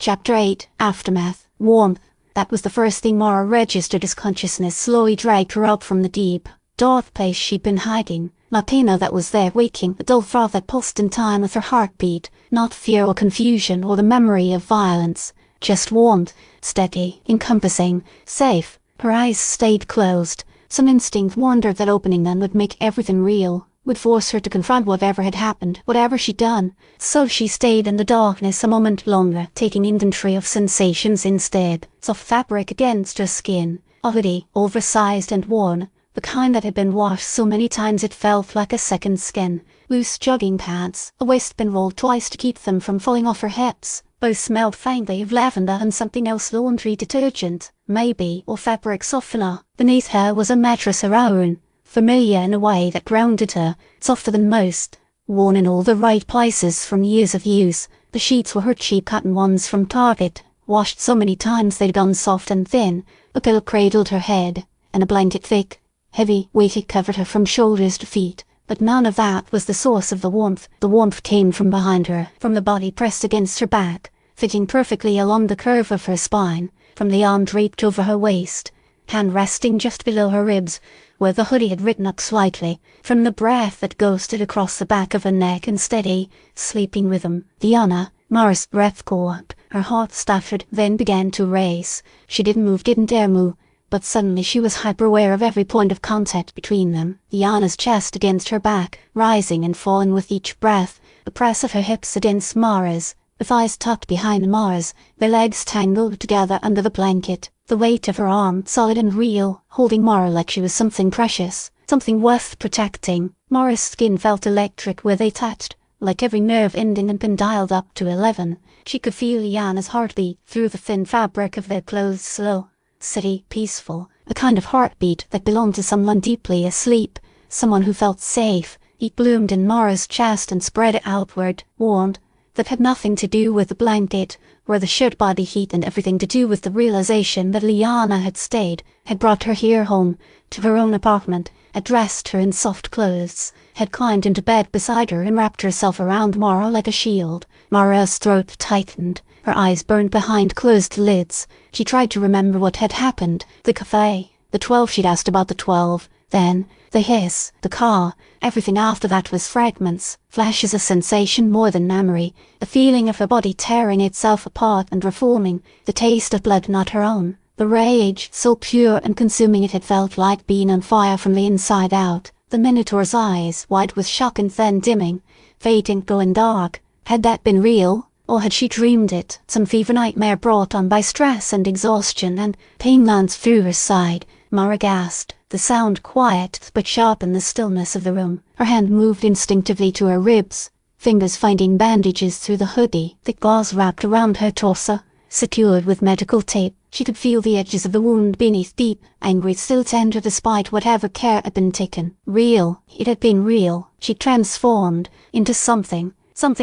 Chapter 8 Aftermath. Warmth. That was the first thing Mara registered as consciousness slowly dragged her up from the deep, dark place she'd been hiding. Not pain that was there waking, the dull throb that pulsed in time with her heartbeat. Not fear or confusion or the memory of violence. Just warmth, steady, encompassing, safe. Her eyes stayed closed. Some instinct warned her that opening them would make everything real, would force her to confront whatever had happened, whatever she'd done. So she stayed in the darkness a moment longer, taking inventory of sensations instead. Soft fabric against her skin, a hoodie, oversized and worn, the kind that had been washed so many times it felt like a second skin. Loose jogging pants, a waistband rolled twice to keep them from falling off her hips. Both smelled faintly of lavender and something else, laundry detergent, maybe, or fabric softener. Beneath her was a mattress her own, familiar in a way that grounded her, softer than most, worn in all the right places from years of use. The sheets were her cheap cotton ones from Target, washed so many times they'd gone soft and thin. A pillow cradled her head, and a blanket thick, heavy, weighted covered her from shoulders to feet. But none of that was the source of the warmth. The warmth came from behind her, from the body pressed against her back, fitting perfectly along the curve of her spine, from the arm draped over her waist, hand resting just below her ribs, where the hoodie had written up slightly, from the breath that ghosted across the back of her neck in steady, sleeping rhythm. Diana, Mara's breath caught, her heart stuttered, then began to race. She didn't dare move. But suddenly she was hyper-aware of every point of contact between them. Diana's chest against her back, rising and falling with each breath, the press of her hips against Mara's, the thighs tucked behind Mara's, their legs tangled together under the blanket, the weight of her arm solid and real, holding Mara like she was something precious, something worth protecting. Mara's skin felt electric where they touched, like every nerve ending had been dialed up to 11. She could feel Diana's heartbeat through the thin fabric of their clothes, slow, steady, peaceful, a kind of heartbeat that belonged to someone deeply asleep, someone who felt safe. It bloomed in Mara's chest and spread outward, warmed, that had nothing to do with the blanket, or the shirt body heat, and everything to do with the realization that Liana had stayed, had brought her here home, to her own apartment, had dressed her in soft clothes, had climbed into bed beside her and wrapped herself around Mara like a shield. Mara's throat tightened. Her eyes burned behind closed lids. She tried to remember what had happened. The cafe, the 12 she'd asked about the 12, then, the hiss, the car. Everything after that was fragments, flashes of sensation more than memory, the feeling of her body tearing itself apart and reforming, the taste of blood not her own, the rage, so pure and consuming it had felt like being on fire from the inside out. The Minotaur's eyes, wide with shock and then dimming, fading, going dark. Had that been real? Or had she dreamed it, some fever nightmare brought on by stress and exhaustion, and pain lanced through her side? Mara gasped, the sound quiet but sharp in the stillness of the room. Her hand moved instinctively to her ribs, fingers finding bandages through the hoodie, thick gauze wrapped around her torso, secured with medical tape. She could feel the edges of the wound beneath, deep, angry, still tender despite whatever care had been taken. Real. It had been real. She'd transformed into something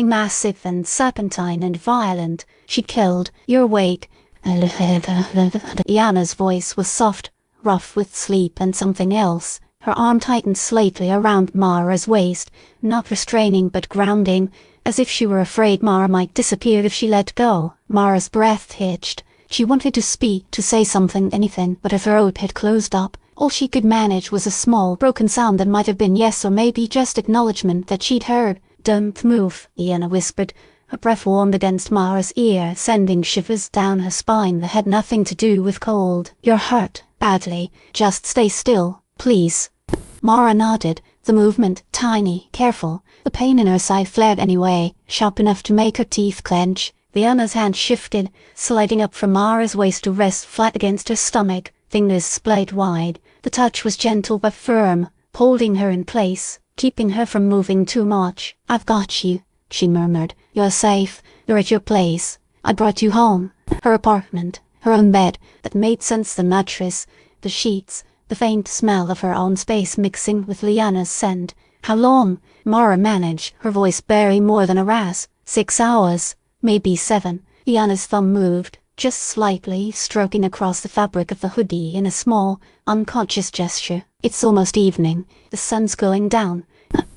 massive and serpentine and violent. She'd killed. You're awake. Iana's voice was soft, rough with sleep and something else. Her arm tightened slightly around Mara's waist, not restraining but grounding, as if she were afraid Mara might disappear if she let go. Mara's breath hitched. She wanted to speak, to say something, anything, but her throat had closed up. All she could manage was a small, broken sound that might have been yes or maybe just acknowledgement that she'd heard. "Don't move," Iana whispered. Her breath warmed against Mara's ear, sending shivers down her spine that had nothing to do with cold. "You're hurt. Badly. Just stay still, please." Mara nodded, the movement tiny, careful. The pain in her side flared anyway, sharp enough to make her teeth clench. Iana's hand shifted, sliding up from Mara's waist to rest flat against her stomach, fingers splayed wide. The touch was gentle but firm, holding her in place, keeping her from moving too much. "I've got you," she murmured. "You're safe. You're at your place. I brought you home." Her apartment, her own bed, that made sense, the mattress, the sheets, the faint smell of her own space mixing with Liana's scent. How long? Mara managed, her voice barely more than a rasp. 6 hours. Maybe 7. Liana's thumb moved, just slightly, stroking across the fabric of the hoodie in a small, unconscious gesture. "It's almost evening. The sun's going down."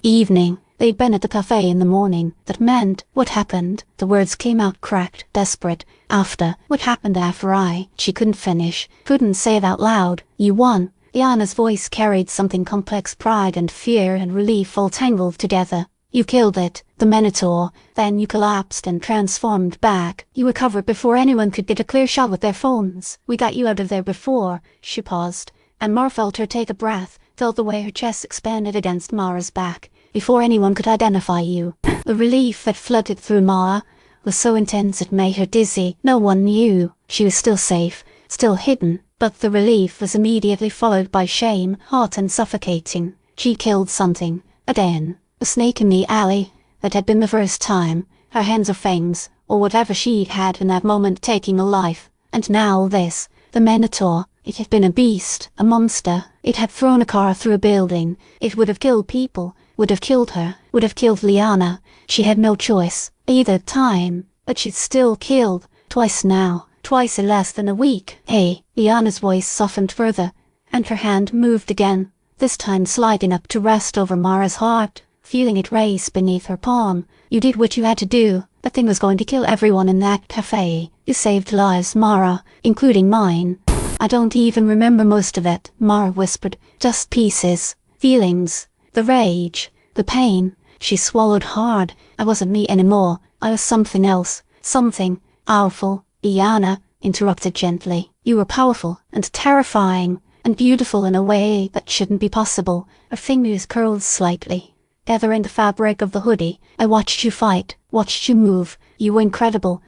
"Evening," They'd been at the cafe in the morning. That meant, what happened? The words came out cracked, desperate. After. What happened after she couldn't finish. Couldn't say it out loud. You won. Liana's voice carried something complex, pride and fear and relief all tangled together. You killed it, the Minotaur. Then you collapsed and transformed back. You recovered before anyone could get a clear shot with their phones. We got you out of there before. She paused, and Mara felt her take a breath, felt the way her chest expanded against Mara's back. Before anyone could identify you. The relief that flooded through Mara was so intense it made her dizzy. No one knew. She was still safe, still hidden, but the relief was immediately followed by shame, hot and suffocating. She killed something. Again. A snake in the alley. That had been the first time. Her hands or fangs, or whatever she had in that moment taking a life. And now this. The Minotaur. It had been a beast, a monster. It had thrown a car through a building. It would have killed people. Would have killed her. Would have killed Liana. She had no choice. Either time. But she'd still killed. Twice now. Twice in less than a week. Hey. Liana's voice softened further. And her hand moved again. This time sliding up to rest over Mara's heart. Feeling it race beneath her palm. You did what you had to do. That thing was going to kill everyone in that cafe. You saved lives, Mara, including mine. I don't even remember most of it, Mara whispered. Just pieces. Feelings. The rage. The pain. She swallowed hard. I wasn't me anymore. I was something else. Something. Powerful. Liana interrupted gently. You were powerful and terrifying and beautiful in a way that shouldn't be possible. Her fingers curled slightly, gathering the fabric of the hoodie. I watched you fight, watched you move. You were incredible.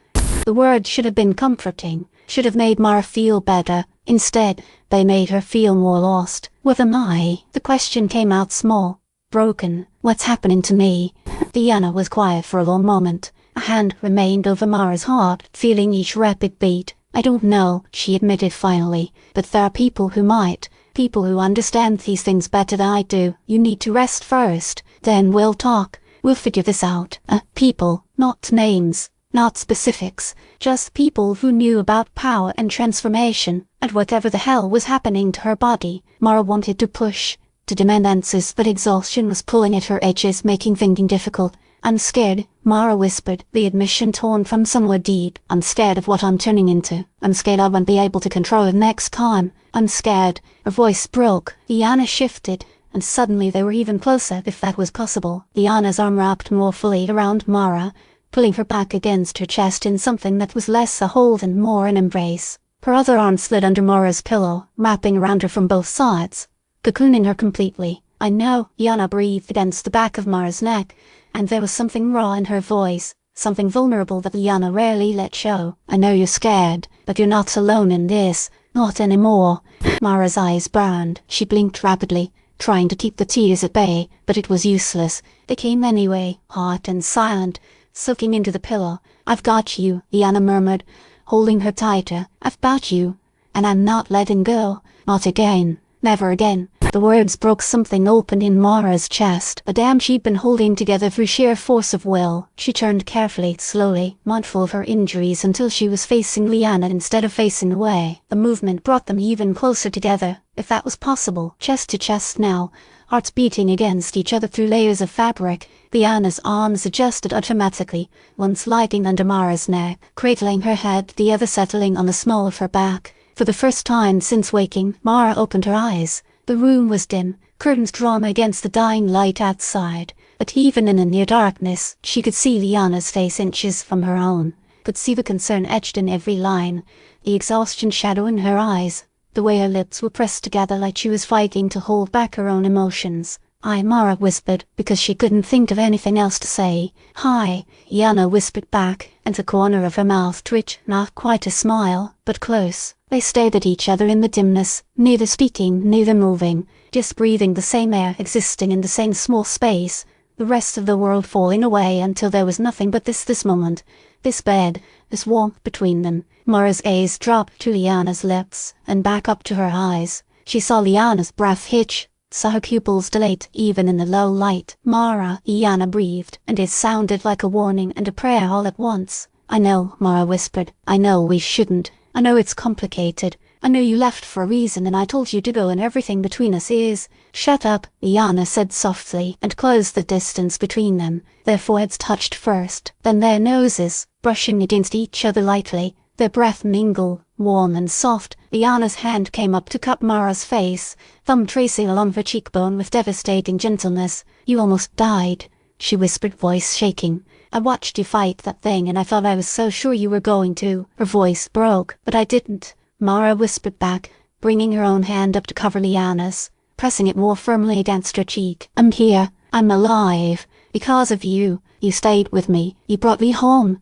The words should have been comforting, should have made Mara feel better. Instead, they made her feel more lost. What am I? The question came out small, broken. What's happening to me? Liana was quiet for a long moment. A hand remained over Mara's heart, feeling each rapid beat. I don't know, she admitted finally, but there are people who might. People who understand these things better than I do. You need to rest first. Then we'll talk. We'll figure this out. People, not names, not specifics. Just people who knew about power and transformation, and whatever the hell was happening to her body. Mara wanted to push, to demand answers, but exhaustion was pulling at her edges, making thinking difficult. I'm scared, Mara whispered, the admission torn from somewhere deep. I'm scared of what I'm turning into. I'm scared I won't be able to control it next time. I'm scared. Her voice broke. Liana shifted, and suddenly they were even closer, if that was possible. Liana's arm wrapped more fully around Mara, pulling her back against her chest in something that was less a hold and more an embrace. Her other arm slid under Mara's pillow, wrapping around her from both sides, cocooning her completely. I know, Liana breathed against the back of Mara's neck, and there was something raw in her voice, something vulnerable that Liana rarely let show. I know you're scared, but you're not alone in this. Not anymore. Mara's eyes burned. She blinked rapidly, trying to keep the tears at bay, but it was useless. They came anyway, hot and silent, soaking into the pillow. I've got you, Liana murmured, holding her tighter. I've got you, and I'm not letting go. Not again. Never again. The words broke something open in Mara's chest, a dam she'd been holding together through sheer force of will. She turned carefully, slowly, mindful of her injuries, until she was facing Liana instead of facing away. The movement brought them even closer together, if that was possible, chest to chest now, hearts beating against each other through layers of fabric. Liana's arms adjusted automatically, one sliding under Mara's neck, cradling her head, the other settling on the small of her back. For the first time since waking, Mara opened her eyes. The room was dim, curtains drawn against the dying light outside, but even in the near darkness, she could see Liana's face inches from her own, could see the concern etched in every line, the exhaustion shadow in her eyes, the way her lips were pressed together like she was fighting to hold back her own emotions. Mara whispered, because she couldn't think of anything else to say. Hi, Liana whispered back, and the corner of her mouth twitched, not quite a smile, but close. They stared at each other in the dimness, neither speaking, neither moving, just breathing the same air, existing in the same small space, the rest of the world falling away until there was nothing but this moment, this bed, this warmth between them. Mara's gaze dropped to Liana's lips, and back up to her eyes. She saw Liana's breath hitch, saw her pupils dilate even in the low light. Mara, Liana breathed, and it sounded like a warning and a prayer all at once. I know, Mara whispered. I know we shouldn't. I know it's complicated, I know you left for a reason and I told you to go and everything between us is—" "Shut up," Liana said softly and closed the distance between them. Their foreheads touched first, then their noses, brushing against each other lightly, their breath mingled, warm and soft. Liana's hand came up to cup Mara's face, thumb tracing along her cheekbone with devastating gentleness. "You almost died," she whispered, voice shaking. "I watched you fight that thing and I thought I was so sure you were going to." Her voice broke, but I didn't, Mara whispered back, bringing her own hand up to cover Liana's, pressing it more firmly against her cheek. "I'm here. I'm alive. Because of you. You stayed with me. You brought me home.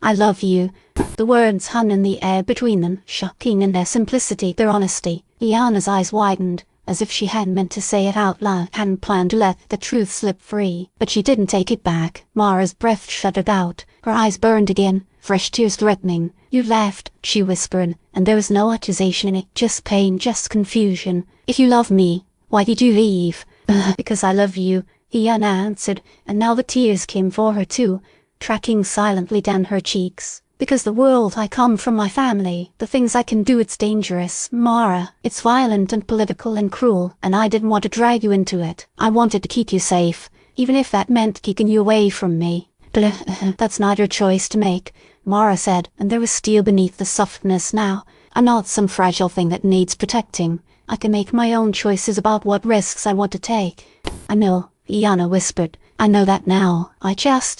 I love you." The words hung in the air between them, shocking in their simplicity, their honesty. Liana's eyes widened, as if she hadn't meant to say it out loud, hadn't planned to let the truth slip free. But she didn't take it back. Mara's breath shuddered out. Her eyes burned again, fresh tears threatening. "You left," she whispered, and there was no accusation in it, just pain, just confusion. "If you love me, why did you leave?" "Because I love you," Liana answered, and now the tears came for her too, tracking silently down her cheeks. "Because the world I come from, my family, the things I can do, it's dangerous, Mara. It's violent and political and cruel, and I didn't want to drag you into it. I wanted to keep you safe, even if that meant keeping you away from me." "That's not your choice to make," Mara said, and there was steel beneath the softness now. "I'm not some fragile thing that needs protecting. I can make my own choices about what risks I want to take." "I know," Liana whispered. "I know that now.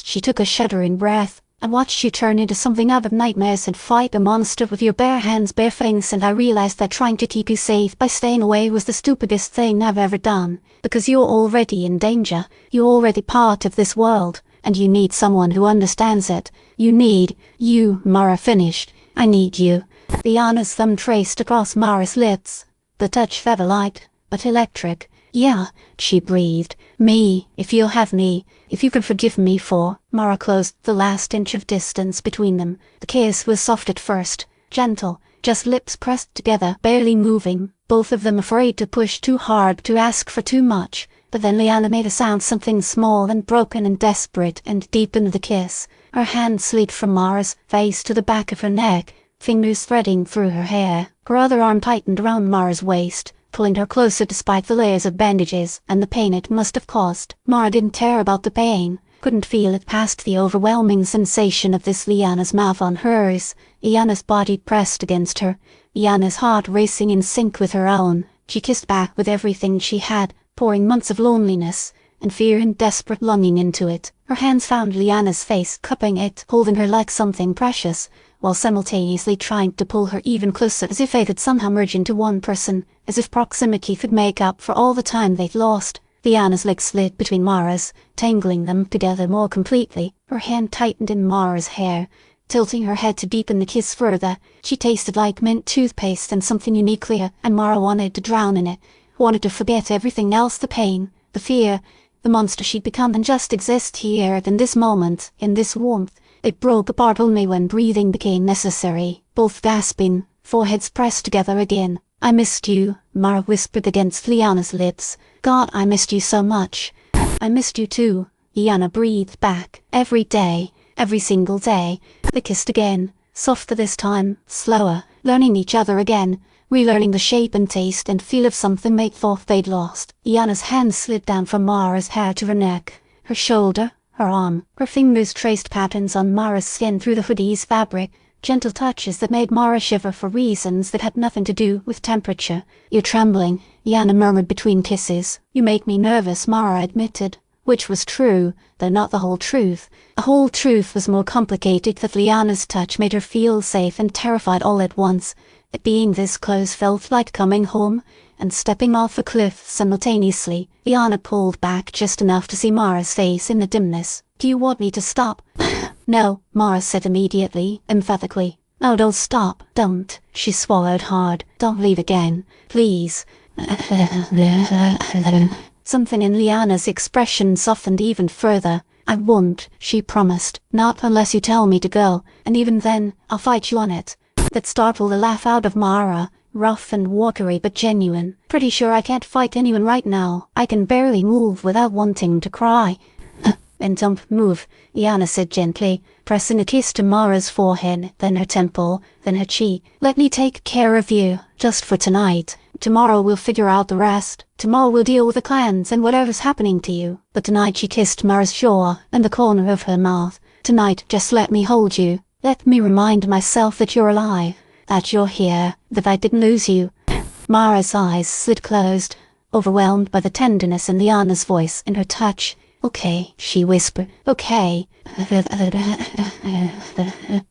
She took a shuddering breath. "I watched you turn into something out of nightmares and fight a monster with your bare hands, bare fangs, and I realized that trying to keep you safe by staying away was the stupidest thing I've ever done. Because you're already in danger. You're already part of this world, and you need someone who understands it. You, Mara finished. I need you." Liana's thumb traced across Mara's lips. The touch felt light, but electric. "Yeah," she breathed. "Me, if you'll have me, if you can forgive me for—" Mara closed the last inch of distance between them. The kiss was soft at first, gentle, just lips pressed together, barely moving, both of them afraid to push too hard, to ask for too much. But then Liana made a sound, something small and broken and desperate, and deepened the kiss. Her hand slid from Mara's face to the back of her neck, fingers threading through her hair. Her other arm tightened around Mara's waist, pulling her closer despite the layers of bandages and the pain it must have caused. Mara didn't care about the pain, couldn't feel it past the overwhelming sensation of this Liana's mouth on hers, Liana's body pressed against her, Liana's heart racing in sync with her own. She kissed back with everything she had, pouring months of loneliness and fear and desperate longing into it. Her hands found Liana's face, cupping it, holding her like something precious, while simultaneously trying to pull her even closer, as if they could somehow merge into one person, as if proximity could make up for all the time they'd lost. Liana's legs slid between Mara's, tangling them together more completely. Her hand tightened in Mara's hair, tilting her head to deepen the kiss further. She tasted like mint toothpaste and something uniquely, and Mara wanted to drown in it, wanted to forget everything else, the pain, the fear, the monster she'd become, and just exist here in this moment, in this warmth. It broke apart only when breathing became necessary, both gasping, foreheads pressed together again. "I missed you," Mara whispered against Liana's lips. "God, I missed you so much." "I missed you too," Liana breathed back. "Every day, every single day." They kissed again, softer this time, slower, learning each other again, relearning the shape and taste and feel of something they thought they'd lost. Liana's hand slid down from Mara's hair to her neck, her shoulder, her arm. Her fingers traced patterns on Mara's skin through the hoodie's fabric, gentle touches that made Mara shiver for reasons that had nothing to do with temperature. "You're trembling," Liana murmured between kisses. "You make me nervous," Mara admitted. Which was true, though not the whole truth. The whole truth was more complicated, that Liana's touch made her feel safe and terrified all at once. That being this close felt like coming home, and stepping off a cliff simultaneously. Liana pulled back just enough to see Mara's face in the dimness. "Do you want me to stop?" "No," Mara said immediately, emphatically. "No, don't stop. Don't." She swallowed hard. "Don't leave again. Please." Something in Liana's expression softened even further. "I won't," she promised. "Not unless you tell me to go, and even then, I'll fight you on it." That startled a laugh out of Mara, rough and watery but genuine. "Pretty sure I can't fight anyone right now. I can barely move without wanting to cry." And don't move, Iana said gently, pressing a kiss to Mara's forehead, then her temple, then her cheek. Let me take care of you, just for tonight. Tomorrow we'll figure out the rest. Tomorrow we'll deal with the clans and whatever's happening to you. But tonight she kissed Mara's jaw and the corner of her mouth. Tonight just let me hold you. Let me remind myself that you're alive, that you're here, that I didn't lose you. Mara's eyes slid closed, overwhelmed by the tenderness in Liana's voice and her touch. Okay, she whispered. Okay.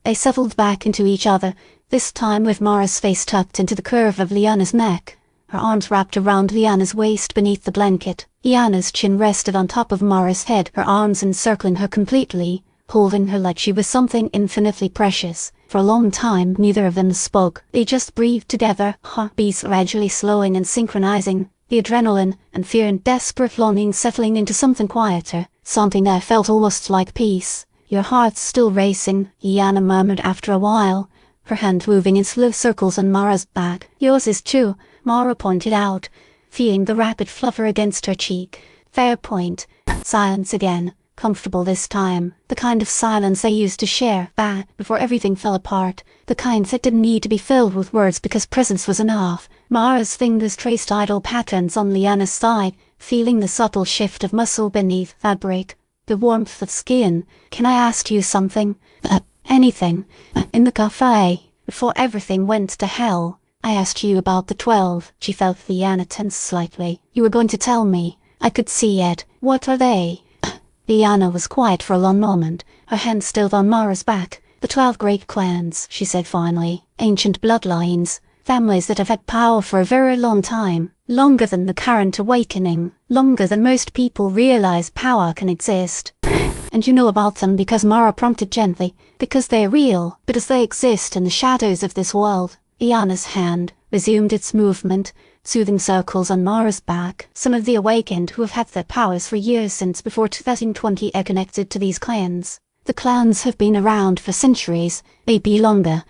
They settled back into each other, this time with Mara's face tucked into the curve of Liana's neck, her arms wrapped around Liana's waist beneath the blanket. Liana's chin rested on top of Mara's head, her arms encircling her completely, holding her like she was something infinitely precious. For a long time neither of them spoke. They just breathed together, heartbeats gradually slowing and synchronizing, the adrenaline and fear and desperate longing settling into something quieter, something that felt almost like peace. Your heart's still racing, Iana murmured after a while, her hand moving in slow circles on Mara's back. Yours is too, Mara pointed out, feeling the rapid flutter against her cheek. Fair point. Silence again. Comfortable this time, the kind of silence they used to share back before everything fell apart, the kind that didn't need to be filled with words because presence was enough. Mara's fingers traced idle patterns on Liana's side, feeling the subtle shift of muscle beneath fabric, the warmth of skin. Can I ask you something? Anything. In the cafe, before everything went to hell, I asked you about the 12. She felt Liana tense slightly. You were going to tell me. I could see it. What are they? Liana was quiet for a long moment, her hand still on Mara's back. The 12 great clans, she said finally. Ancient bloodlines. Families that have had power for a very long time. Longer than the current awakening. Longer than most people realize power can exist. And you know about them because Mara prompted gently. Because they're real. Because they exist in the shadows of this world. Iana's hand resumed its movement, soothing circles on Mara's back. Some of the awakened who have had their powers for years since before 2020 are connected to these clans. The clans have been around for centuries, maybe longer.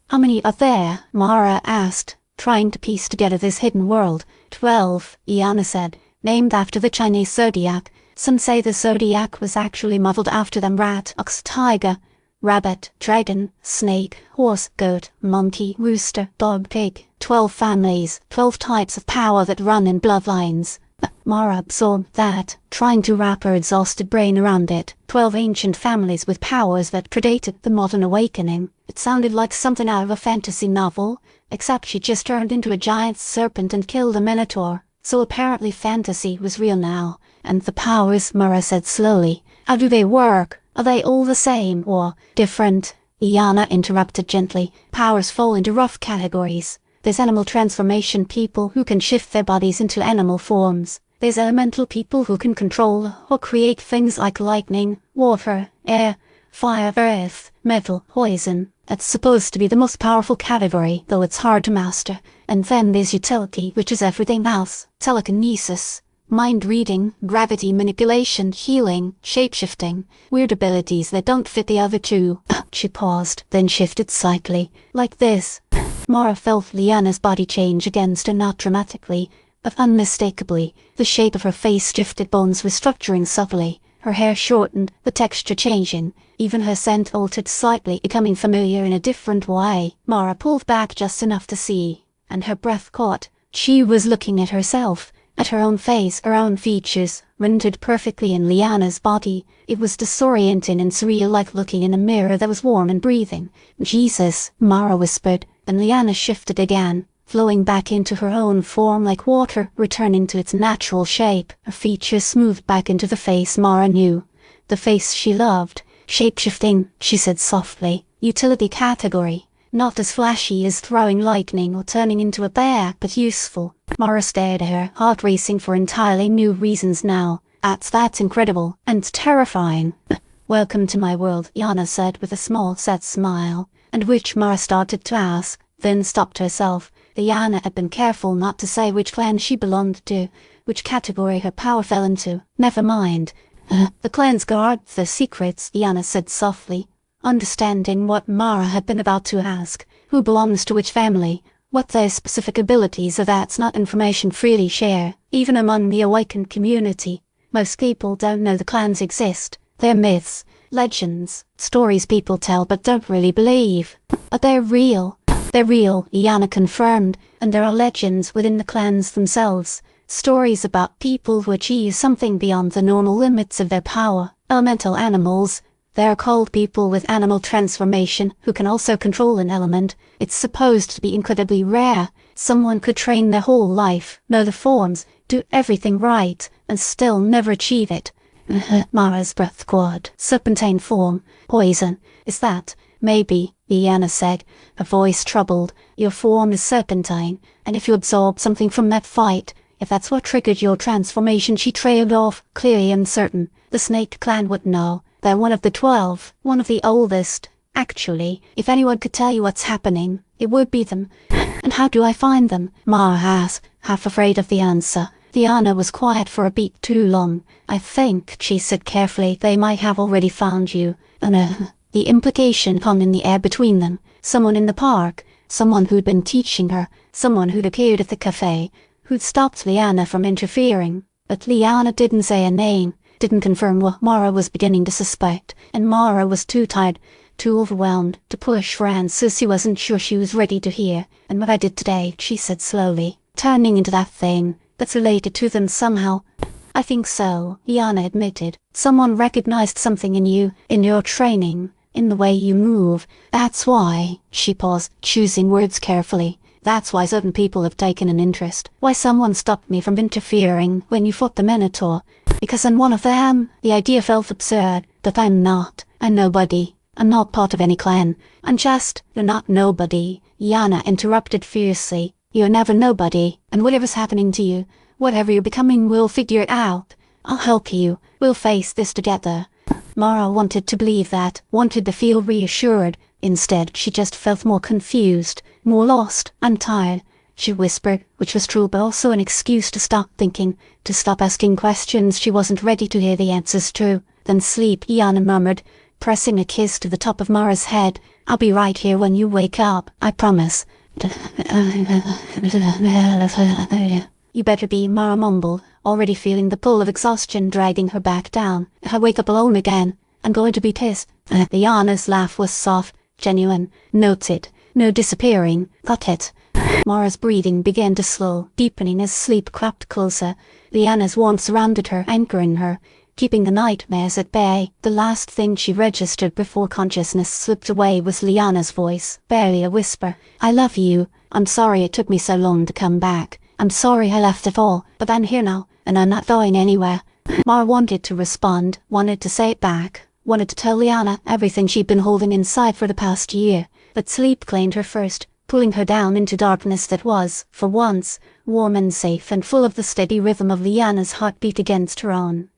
How many are there? Mara asked, trying to piece together this hidden world. 12, Iana said, named after the Chinese zodiac. Some say the zodiac was actually modeled after them: rat, ox, tiger, rabbit, dragon, snake, horse, goat, monkey, rooster, dog, pig. 12 families, 12 types of power that run in bloodlines. Mara absorbed that, trying to wrap her exhausted brain around it. 12 ancient families with powers that predated the modern awakening. It sounded like something out of a fantasy novel, except she just turned into a giant serpent and killed a minotaur. So apparently fantasy was real now. And the powers, Mara said slowly. How do they work? Are they all the same, or different? Iana interrupted gently. Powers fall into rough categories. There's animal transformation people who can shift their bodies into animal forms. There's elemental people who can control or create things like lightning, water, air, fire, earth, metal, poison. That's supposed to be the most powerful category, though it's hard to master. And then there's utility, which is everything else. Telekinesis, mind reading, gravity manipulation, healing, shapeshifting. Weird abilities that don't fit the other two. She paused, then shifted slightly. Like this. Mara felt Liana's body change against her, not dramatically, but unmistakably. The shape of her face shifted, bones restructuring subtly. Her hair shortened, the texture changing. Even her scent altered slightly, becoming familiar in a different way. Mara pulled back just enough to see, and her breath caught. She was looking at herself, at her own face, her own features, rendered perfectly in Liana's body. It was disorienting and surreal, like looking in a mirror that was warm and breathing. Jesus, Mara whispered. Then Liana shifted again, flowing back into her own form like water, returning to its natural shape. Her features smoothed back into the face Mara knew. The face she loved. Shape-shifting, she said softly. Utility category. Not as flashy as throwing lightning or turning into a bear, but useful. Mara stared at her, heart racing for entirely new reasons now. That's incredible and terrifying. Welcome to my world, Iana said with a small, sad smile. And which Mara started to ask, then stopped herself. Iana had been careful not to say which clan she belonged to, which category her power fell into. Never mind. The clans guard their secrets, Iana said softly, understanding what Mara had been about to ask. Who belongs to which family? What their specific abilities are, that's not information freely shared, even among the awakened community. Most people don't know the clans exist. They're myths, legends, stories people tell but don't really believe. But they're real. They're real, Iana confirmed, and there are legends within the clans themselves. Stories about people who achieve something beyond the normal limits of their power. Elemental animals. They are called people with animal transformation who can also control an element. It's supposed to be incredibly rare. Someone could train their whole life, know the forms, do everything right, and still never achieve it. Mara's breath caught. Serpentine form. Poison. Is that? Maybe, Iana said, her voice troubled. Your form is serpentine, and if you absorb something from that fight, if that's what triggered your transformation, she trailed off, clearly uncertain. The Snake Clan would know. They're one of the 12, one of the oldest. Actually, if anyone could tell you what's happening, it would be them. And how do I find them? Mara asked, half afraid of the answer. Iana was quiet for a beat too long. I think, she said carefully, they might have already found you. And the implication hung in the air between them. Someone in the park, someone who'd been teaching her, someone who'd appeared at the cafe, who'd stopped Liana from interfering. But Liana didn't say a name, didn't confirm what Mara was beginning to suspect, and Mara was too tired, too overwhelmed, to push for answers she wasn't sure she was ready to hear. And what I did today, she said slowly, turning into that thing that's related to them somehow. I think so, Iana admitted. Someone recognized something in you, in your training, in the way you move. That's why, she paused, choosing words carefully. That's why certain people have taken an interest. Why someone stopped me from interfering when you fought the Minotaur. Because I'm one of them. The idea felt absurd, that I'm not. I'm nobody. I'm not part of any clan. You're not nobody. Iana interrupted fiercely. You're never nobody, and whatever's happening to you, whatever you're becoming, we'll figure it out. I'll help you. We'll face this together. Mara wanted to believe that, wanted to feel reassured. Instead, she just felt more confused, more lost, and tired. She whispered, which was true but also an excuse to stop thinking, to stop asking questions she wasn't ready to hear the answers to. Then sleep, Iana murmured, pressing a kiss to the top of Mara's head. I'll be right here when you wake up, I promise. You better be, Mara mumbled, already feeling the pull of exhaustion dragging her back down. If I wake up alone again, I'm going to be pissed. Iana's laugh was soft, genuine, noted, no disappearing. Got it. Mara's breathing began to slow, deepening as sleep crept closer. Iana's warmth surrounded her, anchoring her, keeping the nightmares at bay. The last thing she registered before consciousness slipped away was Liana's voice, barely a whisper. I love you. I'm sorry it took me so long to come back. I'm sorry I left it all, but I'm here now, and I'm not going anywhere. Mara wanted to respond, wanted to say it back, wanted to tell Liana everything she'd been holding inside for the past year, but sleep claimed her first, pulling her down into darkness that was, for once, warm and safe and full of the steady rhythm of Liana's heartbeat against her own.